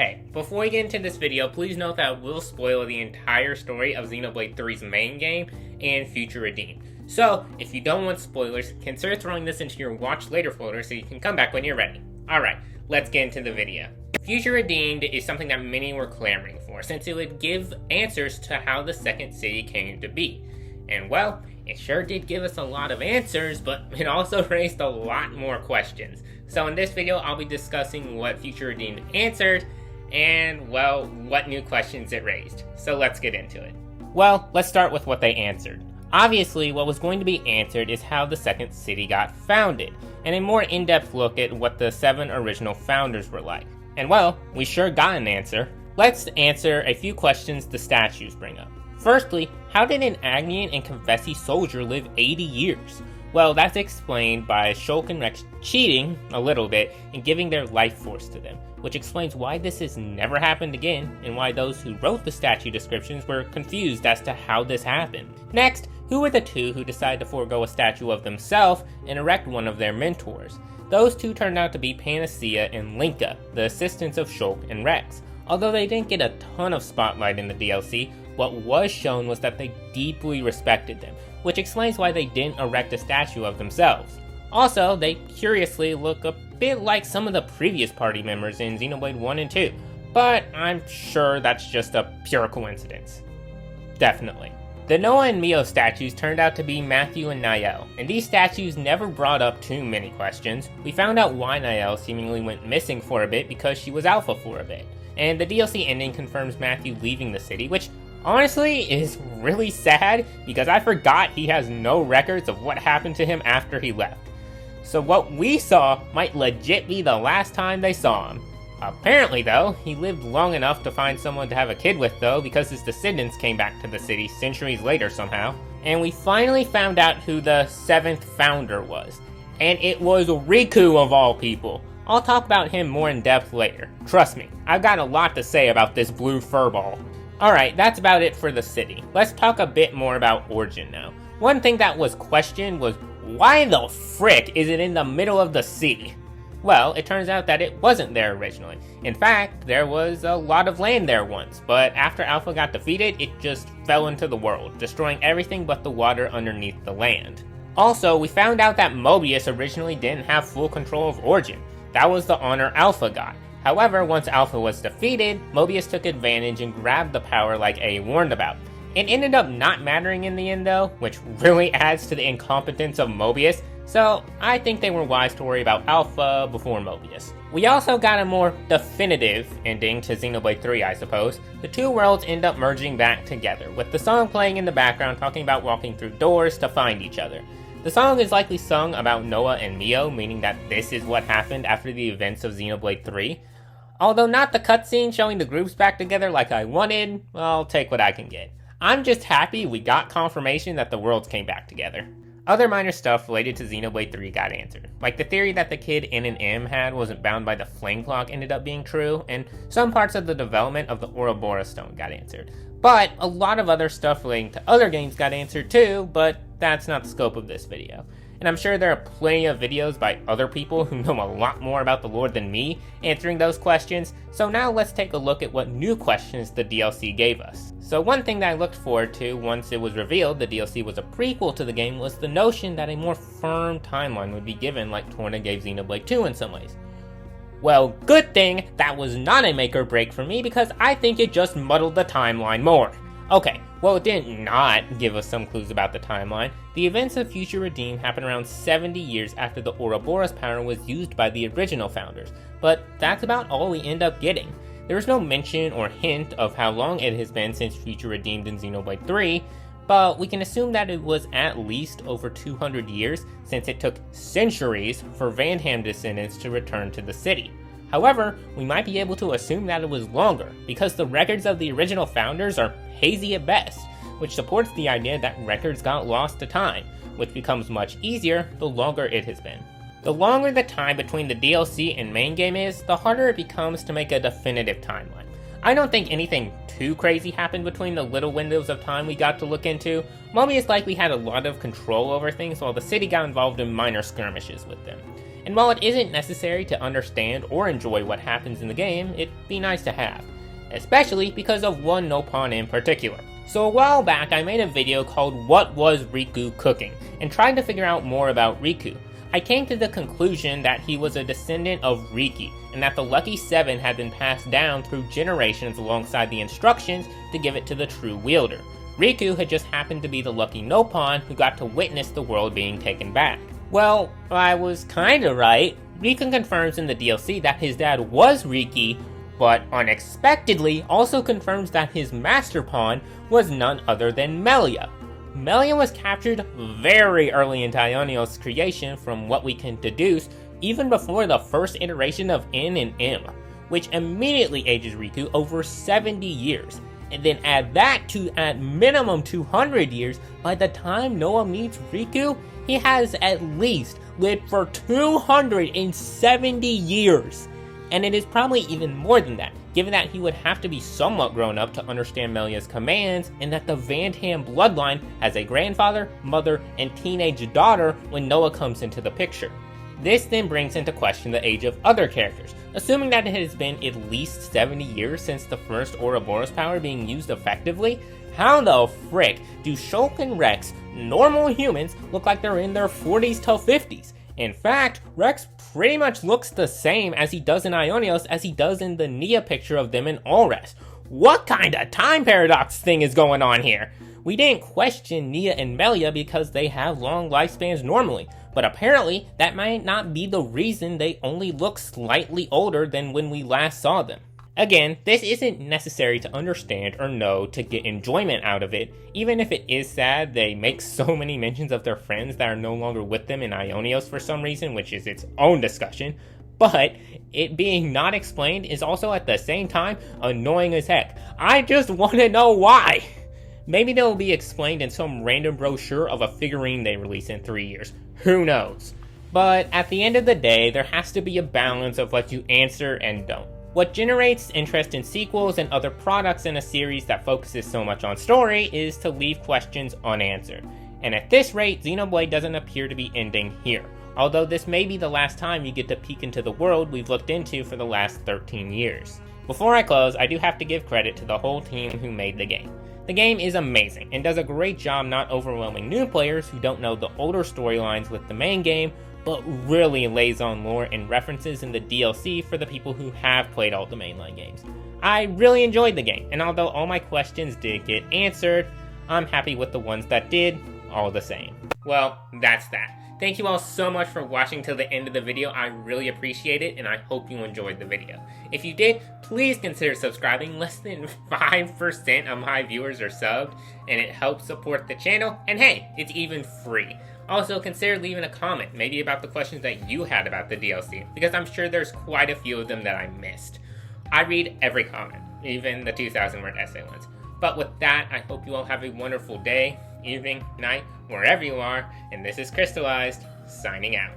Hey, before we get into this video, please note that I will spoil the entire story of Xenoblade 3's main game and Future Redeemed. So, if you don't want spoilers, consider throwing this into your watch later folder so you can come back when you're ready. Alright, let's get into the video. Future Redeemed is something that many were clamoring for, since it would give answers to how the second city came to be. And well, it sure did give us a lot of answers, but it also raised a lot more questions. So in this video, I'll be discussing what Future Redeemed answered, and well, what new questions it raised. So let's get into it. Well, let's start with what they answered. Obviously, what was going to be answered is how the second city got founded, and a more in-depth look at what the 7 original founders were like. And well, we sure got an answer. Let's answer a few questions the statues bring up. Firstly, how did an Agnian and Confessi soldier live 80 years? Well, that's explained by Shulk and Rex cheating a little bit and giving their life force to them, which explains why this has never happened again and why those who wrote the statue descriptions were confused as to how this happened. Next, who were the two who decided to forego a statue of themselves and erect one of their mentors? Those two turned out to be Panacea and Linka, the assistants of Shulk and Rex. Although they didn't get a ton of spotlight in the DLC, what was shown was that they deeply respected them, which explains why they didn't erect a statue of themselves. Also, they curiously look a bit like some of the previous party members in Xenoblade 1 and 2, but I'm sure that's just a pure coincidence. Definitely. The Noah and Mio statues turned out to be Matthew and Niall, and these statues never brought up too many questions. We found out why Niall seemingly went missing for a bit because she was alpha for a bit, and the DLC ending confirms Matthew leaving the city, which honestly is really sad because I forgot he has no records of what happened to him after he left. So what we saw might legit be the last time they saw him. Apparently though, he lived long enough to find someone to have a kid with though, because his descendants came back to the city centuries later somehow. And we finally found out who the 7th founder was. And it was Riku of all people. I'll talk about him more in depth later. Trust me, I've got a lot to say about this blue furball. Alright, that's about it for the city. Let's talk a bit more about Origin now. One thing that was questioned was, why the frick is it in the middle of the sea? Well, it turns out that it wasn't there originally. In fact, there was a lot of land there once, but after Alpha got defeated, it just fell into the world, destroying everything but the water underneath the land. Also, we found out that Mobius originally didn't have full control of Origin. That was the honor Alpha got. However, once Alpha was defeated, Mobius took advantage and grabbed the power like A warned about. It ended up not mattering in the end though, which really adds to the incompetence of Mobius, so I think they were wise to worry about Alpha before Mobius. We also got a more definitive ending to Xenoblade 3, I suppose. The two worlds end up merging back together, with the song playing in the background talking about walking through doors to find each other. The song is likely sung about Noah and Mio, meaning that this is what happened after the events of Xenoblade 3. Although not the cutscene showing the groups back together like I wanted, I'll take what I can get. I'm just happy we got confirmation that the worlds came back together. Other minor stuff related to Xenoblade 3 got answered, like the theory that the kid N and M had wasn't bound by the flame clock ended up being true, and some parts of the development of the Ouroboros stone got answered. But a lot of other stuff relating to other games got answered too, but that's not the scope of this video. And I'm sure there are plenty of videos by other people who know a lot more about the lore than me answering those questions, so now let's take a look at what new questions the DLC gave us. So one thing that I looked forward to once it was revealed the DLC was a prequel to the game was the notion that a more firm timeline would be given like Torna gave Xenoblade 2 in some ways. Well, good thing that was not a make or break for me because I think it just muddled the timeline more. Okay, well it didn't not give us some clues about the timeline. The events of Future Redeemed happened around 70 years after the Ouroboros power was used by the original founders, but that's about all we end up getting. There is no mention or hint of how long it has been since Future Redeemed in Xenoblade 3, but we can assume that it was at least over 200 years since it took centuries for Vanham descendants to return to the city. However, we might be able to assume that it was longer, because the records of the original founders are hazy at best, which supports the idea that records got lost to time, which becomes much easier the longer it has been. The longer the time between the DLC and main game is, the harder it becomes to make a definitive timeline. I don't think anything too crazy happened between the little windows of time we got to look into. Mobius likely had a lot of control over things while the city got involved in minor skirmishes with them. and while it isn't necessary to understand or enjoy what happens in the game, it'd be nice to have. Especially because of one Nopon in particular. So a while back I made a video called What Was Riku Cooking, and tried to figure out more about Riku. I came to the conclusion that he was a descendant of Riki, and that the Lucky 7 had been passed down through generations alongside the instructions to give it to the true wielder. Riku had just happened to be the lucky Nopon who got to witness the world being taken back. Well, I was kinda right. Riku confirms in the DLC that his dad was Riki, but unexpectedly also confirms that his master pawn was none other than Melia. Melia was captured very early into Ionio's creation from what we can deduce even before the first iteration of N and M, which immediately ages Riku over 70 years. And then add that to at minimum 200 years, by the time Noah meets Riku, he has at least lived for 270 years. And it is probably even more than that, given that he would have to be somewhat grown up to understand Melia's commands, and that the Van Tam bloodline has a grandfather, mother, and teenage daughter when Noah comes into the picture. This then brings into question the age of other characters. Assuming that it has been at least 70 years since the first Ouroboros power being used effectively, how the frick do Shulk and Rex, normal humans, look like they're in their 40s to 50s? In fact, Rex pretty much looks the same as he does in Ionios as he does in the Nia picture of them in Allrest. What kind of time paradox thing is going on here? We didn't question Nia and Melia because they have long lifespans normally, but apparently that might not be the reason they only look slightly older than when we last saw them. Again, this isn't necessary to understand or know to get enjoyment out of it, even if it is sad they make so many mentions of their friends that are no longer with them in Ionios for some reason, which is its own discussion, but it being not explained is also at the same time annoying as heck. I just want to know why! Maybe they'll be explained in some random brochure of a figurine they release in 3 years. Who knows? But at the end of the day, there has to be a balance of what you answer and don't. What generates interest in sequels and other products in a series that focuses so much on story is to leave questions unanswered. And at this rate, Xenoblade doesn't appear to be ending here. Although this may be the last time you get to peek into the world we've looked into for the last 13 years. Before I close, I do have to give credit to the whole team who made the game. The game is amazing and does a great job not overwhelming new players who don't know the older storylines with the main game, but really lays on lore and references in the DLC for the people who have played all the mainline games. I really enjoyed the game, and although all my questions did get answered, I'm happy with the ones that did, all the same. Well, that's that. Thank you all so much for watching till the end of the video. I really appreciate it, and I hope you enjoyed the video. If you did, please consider subscribing. Less than 5% of my viewers are subbed, and it helps support the channel, and hey, it's even free. Also, consider leaving a comment, maybe about the questions that you had about the DLC, because I'm sure there's quite a few of them that I missed. I read every comment, even the 2,000-word essay ones. But with that, I hope you all have a wonderful day, evening, night, wherever you are, and this is Crystalized, signing out.